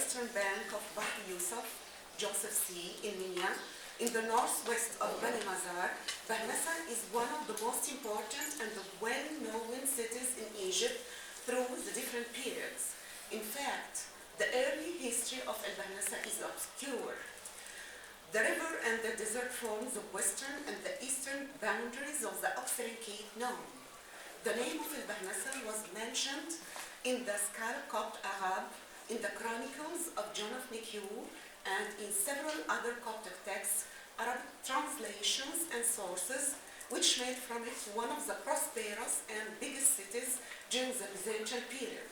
western bank of Bahr Yusuf, Joseph Sea in Minya, in the northwest of Bani Mazar. Bahnasa is one of the most important and well-known cities in Egypt through the different periods. In fact, the early history of Bahnasa is obscure. The river and the desert form the western and the eastern boundaries of the Oxyrhynchus nome. The name of Bahnasa was mentioned in the Skal Copt Arab, in the Chronicles of John of Nikiu, and in several other Coptic texts, Arabic translations and sources, which made from it one of the prosperous and biggest cities during the Byzantine period.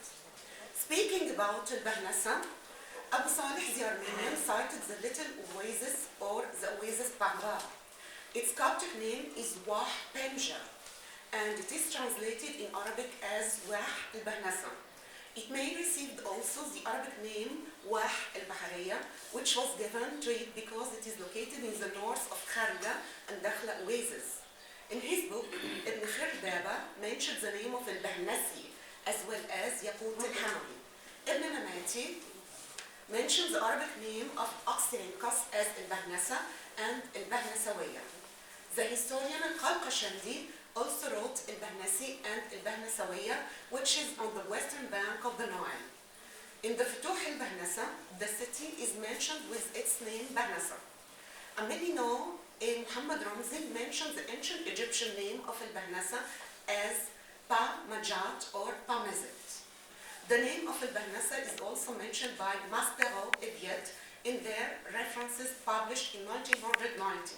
Speaking about Bahnasa, Abu Salih the Armenian cited the little oasis or the oasis Bahra. Its Coptic name is Wah Penja, and it is translated in Arabic as Wah al-Bahnasa. It may receive also the Arabic name Wah al-Bahariya, which was given to it because it is located in the north of Kharga and Dakhla oasis. In his book, Ibn Khirdaba mentioned the name of al-Bahnasi as well as Yaqut al-Hamawi. Ibn Namati mentions the Arabic name of Oxyrhynchus as al-Bahnasa and al-Bahnasawiya. The historian al-Qalqashandi also wrote al-Bahnasi and al-Bahnasawiya, which is on the western bank of the Nile. In the Futuh al-Bahnasa, the city is mentioned with its name Bahnasa. Many know Muhammad Ramzi mentioned the ancient Egyptian name of al-Bahnasa as Pa-Majat or Pa-Mazet. The name of al-Bahnasa is also mentioned by Maspero Eviet in their references published in 1990.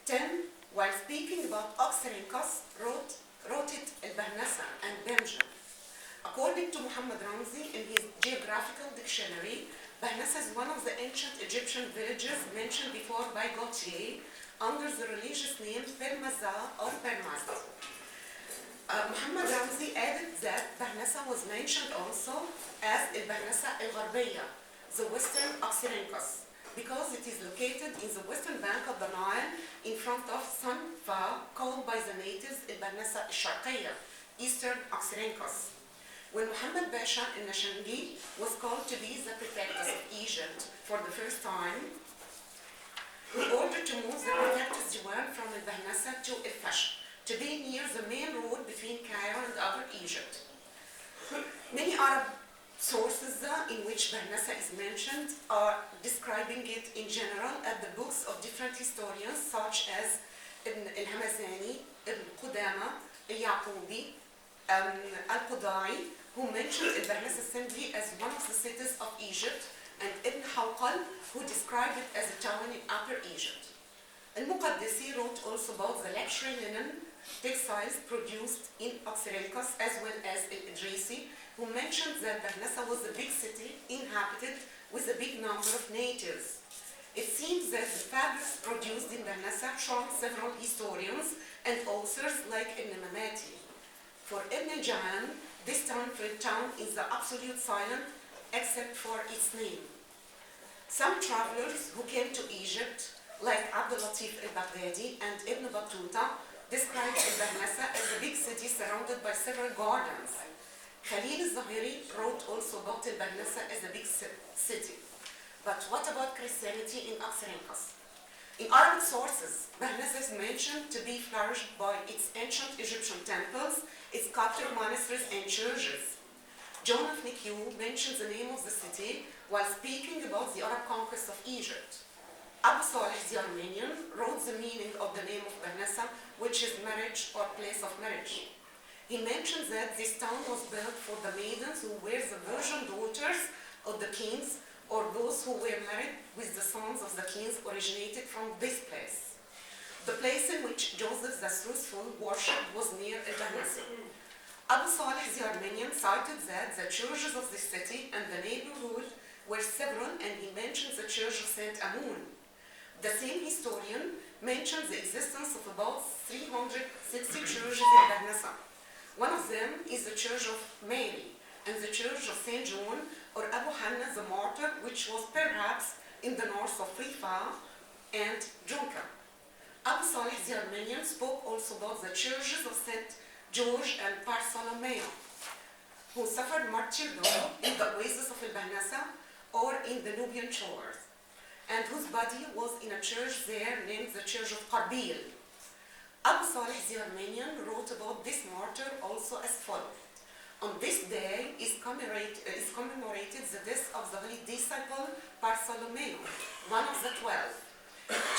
10, while speaking about Oxyrhynchus, wrote it al-Bahnasa and Bemja. According to Muhammad Ramzi in his geographical dictionary, Bahnasa is one of the ancient Egyptian villages mentioned before by Gautier under the religious name Permaza or Permaz. Muhammad Ramzi added that Bahnasa was mentioned also as al-Bahnasa al-Gharbiya, the western Oxyrhynchus, because it is located in the western bank of the Nile in front of Sanfa, called by the natives al-Bahnasa al-Sharqiyya, eastern Oxyrhynchus. When Muhammad Pasha al-Nashangi was called to be the prefectus of Egypt for the first time, he ordered to move the prefectus Diwan from al-Bahnasa to al-Fash, to be near the main road between Cairo and Upper Egypt. Many Arab sources in which Bahnasa is mentioned are describing it in general at the books of different historians such as Ibn al-Hamazani, Ibn Qudama, al-Yaqubi, al-Qudai, who mentioned al-Bahnasa simply as one of the cities of Egypt, and Ibn Hawqal, who described it as a town in Upper Egypt. Al-Muqaddisi wrote also about the luxury linen textiles produced in Oxyrhynchus, as well as al-Idrisi, who mentioned that Bahnasa was a big city inhabited with a big number of natives. It seems that the fabrics produced in Bahnasa shocked several historians and authors like Ibn Mamati. For Ibn Jahan, this town is the absolute silent except for its name. Some travelers who came to Egypt, like Abdul Latif al-Baghdadi and Ibn Battuta, described Bahnasa as a big city surrounded by several gardens. Khalil al-Zahiri wrote also about Bahnasa as a big city. But what about Christianity in Oxyrhynchus? In Arabic sources, Bahnasa is mentioned to be flourished by its ancient Egyptian temples, its Coptic monasteries and churches. John of Nikiu mentions the name of the city while speaking about the Arab conquest of Egypt. Abu Salih the Armenian wrote the meaning of the name of Bahnasa, which is marriage or place of marriage. He mentions that this town was built for the maidens who were the virgin daughters of the kings, or those who were married with the sons of the kings originated from this place. The place in which Joseph the Truthful worshipped was near Bahnasa. Abu Salih the Armenian cited that the churches of the city and the neighborhood were several, and he mentions the church of Saint Amun. The same historian mentions the existence of about 360 churches in Bahnasa. One of them is the Church of Mary and the Church of St. John or Abu Hanna the Martyr, which was perhaps in the north of Rifa and Junka. Abu Salih the Armenian spoke also about the churches of St. George and Bartholomew, who suffered martyrdom in the oasis of Bahnasa or in the Nubian shores, and whose body was in a church there named the Church of Qarbil. Abu Salih the Armenian wrote about this martyr also as follows. On this day is commemorated the death of the holy disciple Bartholomew, one of the 12.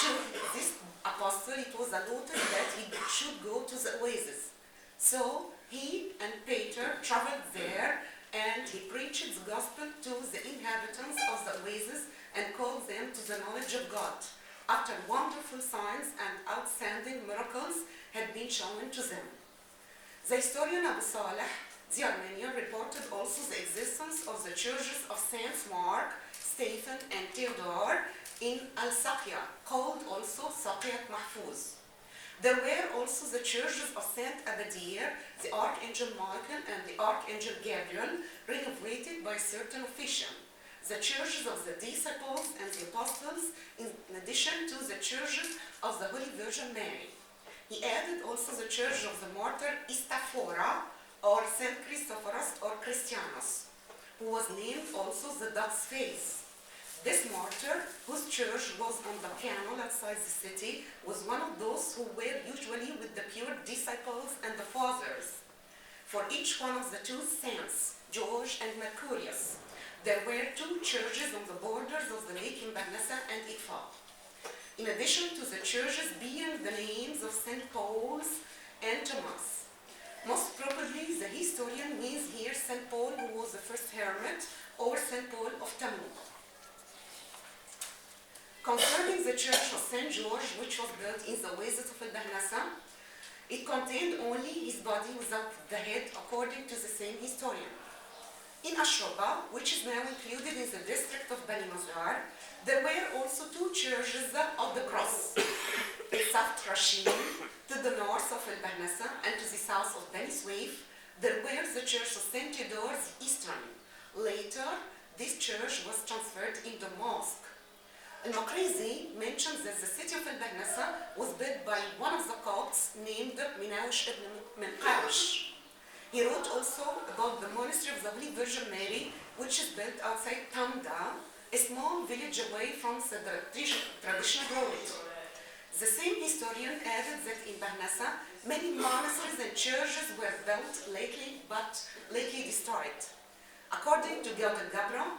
To this apostle it was allotted that he should go to the oasis. So he and Peter traveled there, and he preached the gospel to the inhabitants of the oasis and called them to the knowledge of God, after wonderful signs and outstanding miracles had been shown to them. The historian Abu Salih the Armenian reported also the existence of the churches of Saints Mark, Stephen, and Theodore in Al-Saqia, called also Saqiyat Mahfuz. There were also the churches of Saint Abadir, the Archangel Michael, and the Archangel Gabriel, renovated by certain officials. The churches of the disciples and the apostles, in addition to the churches of the Holy Virgin Mary. He added also the church of the martyr Istaphora, or Saint Christophorus or Christianus, who was named also the Dog's Face. This martyr, whose church was on the canal outside the city, was one of those who were usually with the pure disciples and the fathers. For each one of the two saints, George and Mercurius, there were two churches on the borders of the lake in Bahnasa and Ifa. In addition to the churches bearing the names of St. Paul's and Thomas. Most probably, the historian means here St. Paul, who was the first hermit, or St. Paul of Tammuz. Concerning the church of St. George, which was built in the oasis of Bahnasa, it contained only his body without the head, according to the same historian. In Ashoba, which is now included in the district of Bani Mazar, there were also two churches of the cross. Saft Rashid, to the north of Bahnasa, and to the south of Bani Suif, there were the church of St. Theodore, the eastern. Later, this church was transferred into mosque. Al-Maqrizi mentions that the city of Bahnasa was built by one of the Copts named Minawish ibn Minqawish. He wrote also about the monastery of the Holy Virgin Mary, which is built outside Tamda, a small village away from the traditional road. The same historian added that in Bahnasa, many monasteries and churches were built lately, but lately destroyed. According to Gaudet Gabra,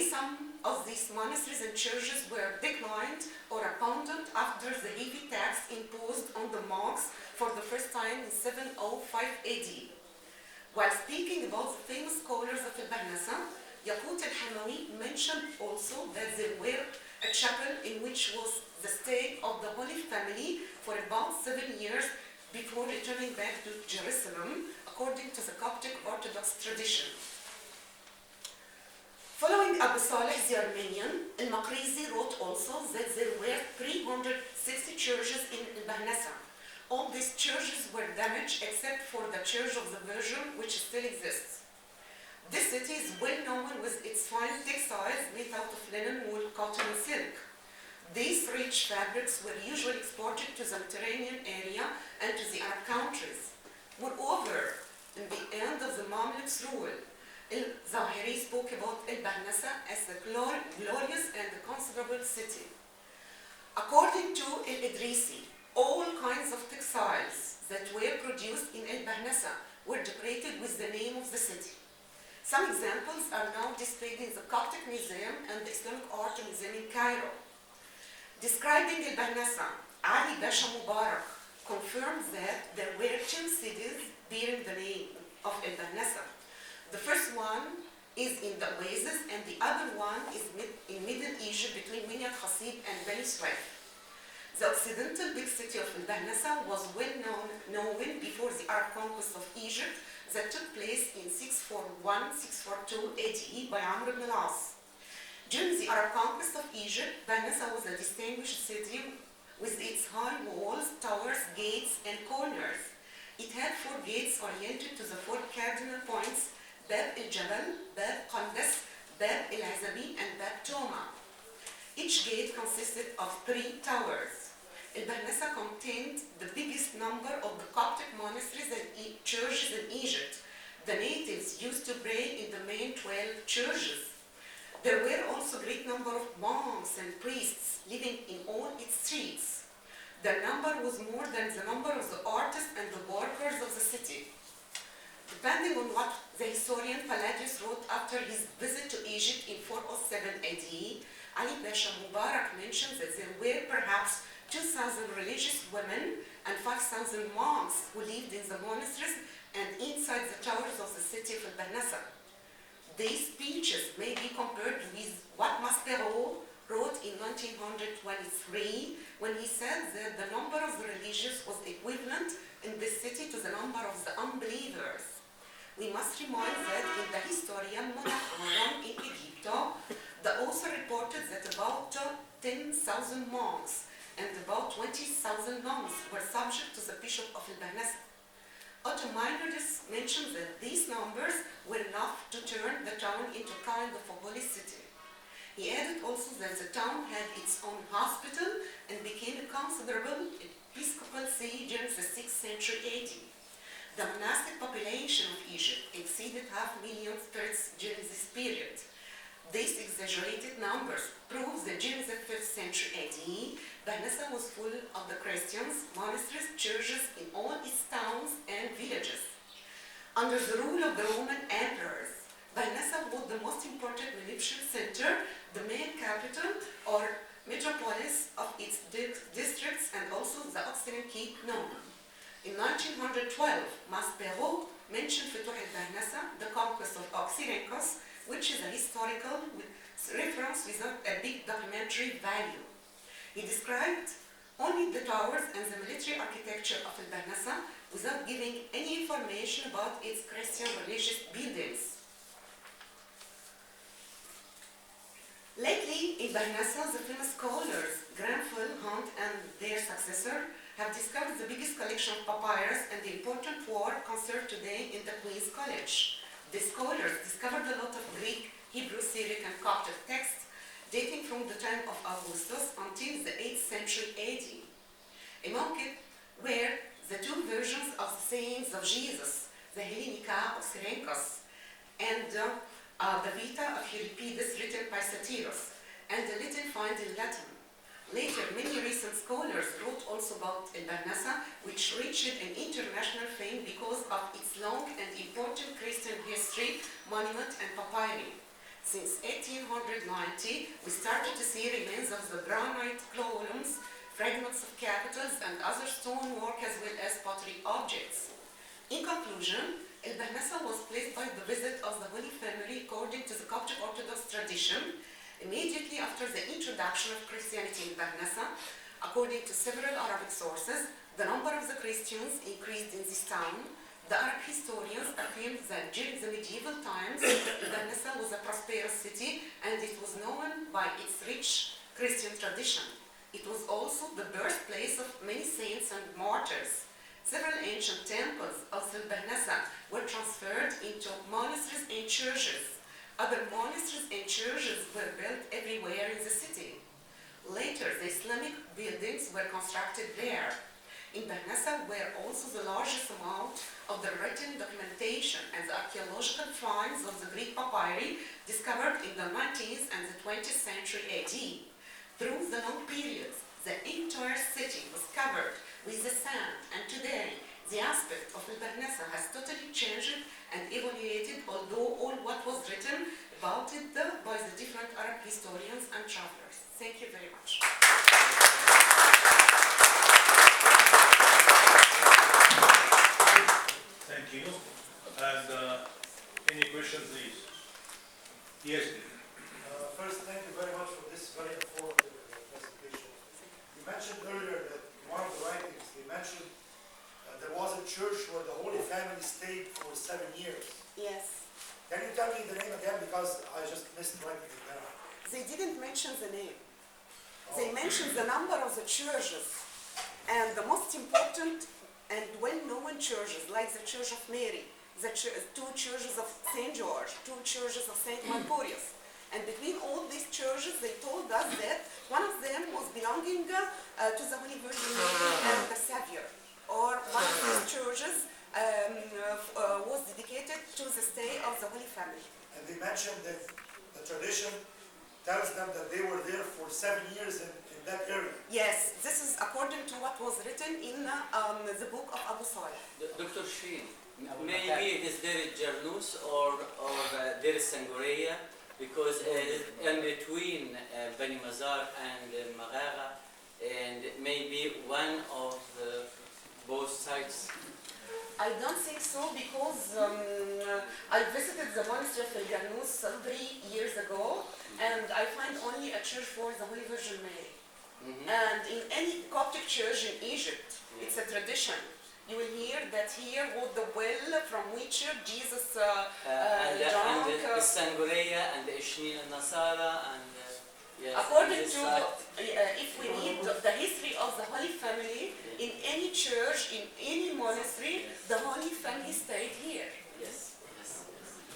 some of these monasteries and churches were declined or abandoned after the heavy tax imposed on the monks for the first time in 705 AD. While speaking about the famous scholars of Bahnasa, Yaqut al-Hamawi mentioned also that there were a chapel in which was the stay of the Holy Family for about 7 years before returning back to Jerusalem, according to the Coptic Orthodox tradition. Following Abu Salih the Armenian, Al-Maqrizi wrote also that there were 360 churches in Bahnasa. All these churches were damaged except for the Church of the Virgin, which still exists. This city is well known with its fine textiles made out of linen, wool, cotton, and silk. These rich fabrics were usually exported to the Mediterranean area and to the Arab countries. Moreover, in the end of the Mamluks' rule, Al-Zahiri spoke about Bahnasa as a glorious and considerable city. According to Al-Idrisi, all kinds of textiles that were produced in Bahnasa were decorated with the name of the city. Some examples are now displayed in the Coptic Museum and the Islamic Art Museum in Cairo. Describing Bahnasa, Ali Basha Mubarak confirms that there were two cities bearing the name of Bahnasa. The first one is in the oasis, and the other one is in Middle Egypt between Minyat Khasib and Bani Suif. The occidental big city of Bahnasa was well known before the Arab conquest of Egypt that took place in 641-642 AD by Amr ibn al-As. During the Arab conquest of Egypt, Bahnasa was a distinguished city with its high walls, towers, gates, and corners. It had 4 gates oriented to the 4 cardinal points: Bab el-Jabal, Bab Qandas, Bab el-Azabi, and Bab Toma. Each gate consisted of 3 towers. Bahnasa contained the biggest number of the Coptic monasteries and churches in Egypt. The natives used to pray in the main 12 churches. There were also also a great number of monks and priests living in all its streets. Their number was more than the number of the artists and the workers of the city. Depending on what the historian Palladius wrote after his visit to Egypt in 407 AD, Ali Pasha Mubarak mentions that there were perhaps 2,000 religious women and 5,000 monks who lived in the monasteries and inside the towers of the city of Bahnasa. These speeches may be compared with what Maspero wrote in 1923 when he said that the number of the religious was equivalent in this city to the number of the unbelievers. We must remind that in the historian Monasticism in Egypt, the author reported that about 10,000 monks and about 20,000 nuns were subject to the bishop of Bahnasa. Ottomanides mentioned that these numbers were enough to turn the town into a kind of a holy city. He added also that the town had its own hospital and became a considerable episcopal see during the 6th century AD. The monastic population of Egypt exceeded 500,000 spirits during this period. These exaggerated numbers prove that during the 5th century AD, Bahnasa was full of the Christians, monasteries, churches in all its towns and villages. Under the rule of the Roman emperors, Bahnasa was the most important military center, the main capital or metropolis of its districts and also the Oxyrhynchus known. In 1912, Maspero mentioned Futuh al-Bahnasa, the conquest of Oxyrhynchus, which is a historical reference without a big documentary value. He described only the towers and the military architecture of al-Bahnasa without giving any information about its Christian religious buildings. Lately, in Bahnasa, the famous scholars Grenfell, Hunt, and their successor have discovered the biggest collection of papyrus and the important work conserved today in the Queen's College. The scholars discovered a lot of Greek, Hebrew, Syriac, and Coptic texts dating from the time of Augustus until the 8th century AD. Among it were the two versions of the sayings of Jesus, the Hellenica Oxyrhynchus, and the Vita of Euripides written by Satyrus, and a little found in Latin. Later, many recent scholars wrote also about Bahnasa, which reached an international fame because of its long and important Christian history, monument, and papyri. Since 1890, we started to see remains of the granite columns, fragments of capitals, and other stonework as well as pottery objects. In conclusion, Bahnasa was placed by the visit of the Holy Family according to the Coptic Orthodox tradition immediately after the introduction of Christianity in Bahnasa. According to several Arabic sources, the number of the Christians increased in this town. The Arab historians affirmed that during the medieval times, Bahnasa was a prosperous city and it was known by its rich Christian tradition. It was also the birthplace of many saints and martyrs. Several ancient temples of Bahnasa were transferred into monasteries and churches. Other monasteries and churches were built everywhere in the city. Later, the Islamic buildings were constructed there. In Bahnasa were also the largest amount of the written documentation and the archaeological finds of the Greek papyri discovered in the 19th and the 20th century AD. Through the long periods, the entire city was covered with the sand, and today the aspect of Bahnasa has totally changed and evaluated, although all what was written about it by the different Arab historians and travelers. Thank you very much. Thank you. And any questions, please? Yes, please. First, thank you very much for this very informative presentation. You mentioned earlier that in one of the writings, they mentioned there was a church where the Holy Family stayed for 7 years. Yes. Can you tell me the name again, because I just missed writing it down? They didn't mention the name. They mentioned the number of the churches, and the most important and well-known churches, like the Church of Mary, the two churches of St. George, two churches of St. Mercurius. And between all these churches, they told us that one of them was belonging to the Holy Virgin Mary and the Savior, or one of these churches was dedicated to the stay of the Holy Family. And they mentioned that the tradition tells them that they were there for 7 years in that area. Yes, this is according to what was written in the book of Abu Salih. Dr. Sherin, maybe it is Deir Jarnus or Deir Sangoreya, because in between Bani Mazar and Maghaga, and maybe one of both sides. I don't think so because I visited the monastery of Janus 3 years ago, and I find only a church for the Holy Virgin Mary. And in any Coptic church in Egypt, it's a tradition. You will hear that here was the well from which Jesus And drank. the Sangoreya and the Ishnin and Nasara and yes. According and this to, side. if we read the history of the Holy Family, in any church, in any monastery, the Holy Family stayed here. Yes.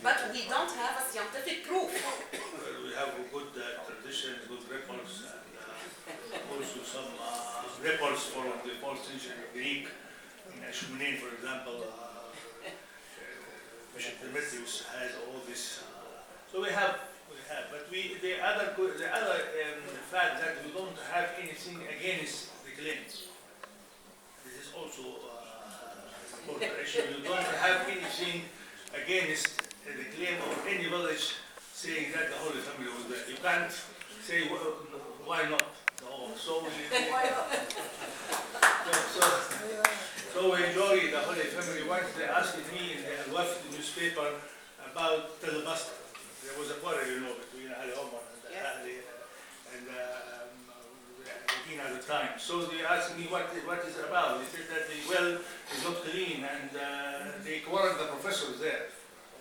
But we don't have a scientific proof. Well, we have a good tradition, good records, and also some records from the 4th century Greek. In Ashmonain, for example, Bishop Demetrius has all this. So we have, but the other fact that we don't have anything against the claims. This is also important issue. You don't have anything against the claim of any village saying that the Holy Family was there. You can't say why not. No. So we enjoy the Holy Family. Once they asked me in the Wafd newspaper about Telebasta. There was a quarrel, between Ali Omar and Ali and Medina at the time. So they asked me what is it about. They said that the well is not clean, and they quarreled the professors there,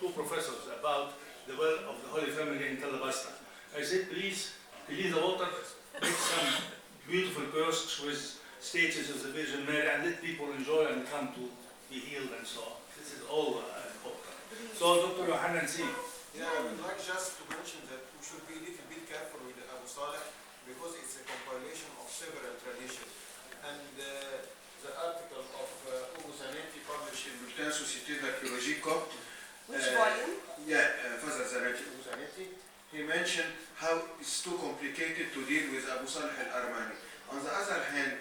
2 professors, about the well of the Holy Family in Telebasta. I said, please clean the water, make some beautiful kiosks with statues of the Virgin Mary, and let people enjoy and come to be healed and so on. This is all important. So, Dr. Yohanan, see. Yeah, I would like just to mention that we should be a little bit careful with Abu Saleh because it's a compilation of several traditions. And the article of Ugo Zanetti published in Bulletin Société d'Archéologique. Which volume? Father Zanetti, Ugo Zanetti. He mentioned how it's too complicated to deal with Abu Saleh al-Armani. On the other hand,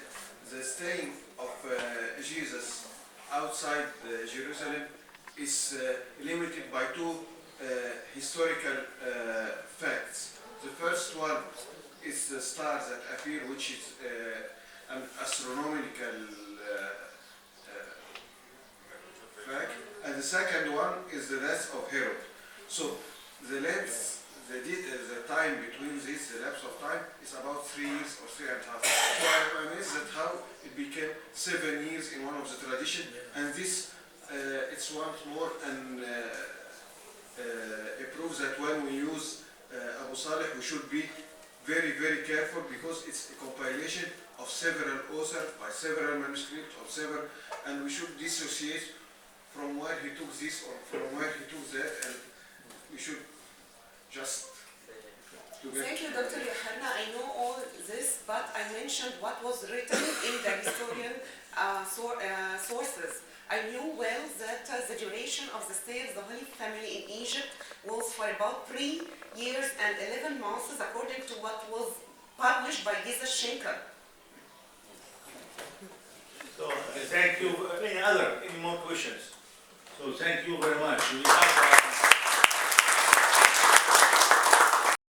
the staying of Jesus outside Jerusalem is limited by 2 historical facts. The first one is the star that appear, which is an astronomical fact, and the second one is the death of Herod. So the length, the time between these, the lapse of time, is about 3 years or 3.5. So I'm amazed at how it became 7 years in one of the tradition, and this it's once more it proves that when we use Abu Saleh, we should be very, very careful because it's a compilation of several authors by several manuscripts of several, and we should dissociate from where he took this or from where he took that, and we should just Thank you, Dr. Yohanna. I know all this, but I mentioned what was written in the historian sources. I knew well that the duration of the stay of the Holy Family in Egypt was for about 3 years and 11 months, according to what was published by Jesus Schenker. So thank you. Any more questions? So thank you very much. We have,